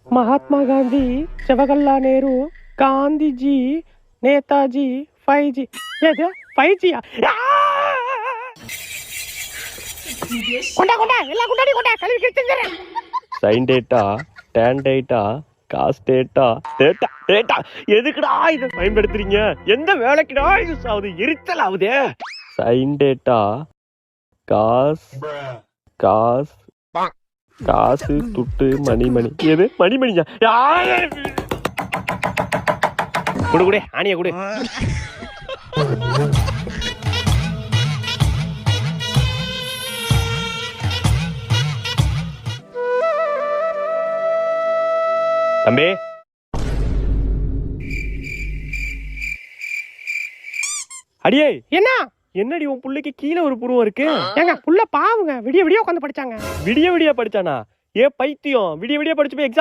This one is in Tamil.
மகாத்மா காந்தி, ஜவஹர்லால் நேரு, காந்திஜி, நேதாஜி, 5G. எது 5G-யா? கொண்டா கொண்டா எல்லாம் கொண்டாடி கொண்டா கழுவி கிழிச்சுறேன். Sine theta, tan theta, cos theta, theta theta எதுக்குடா இதை பயன்படுத்துறீங்க? எந்த வேலைக்குடா யூஸ் ஆகுது? எரிச்சல் ஆகுதே. சைன் டேட்டா, காஸ் காஸ் காசு துட்டு மணிமணி. எது மணிமணியா? குடு குடு ஆணிய குடு. தம்பி அடியே, என்ன என்னடி உன் புள்ளைக்கு கீழே ஒரு புருவம் இருக்கு? ஏங்க புள்ள பாவுங்க, விடிய விடிய உட்காந்து படிச்சாங்க. விடிய விடிய படிச்சானா? ஏ பைத்தியம், விடிய விடிய படிச்சு போய் எக்ஸாம்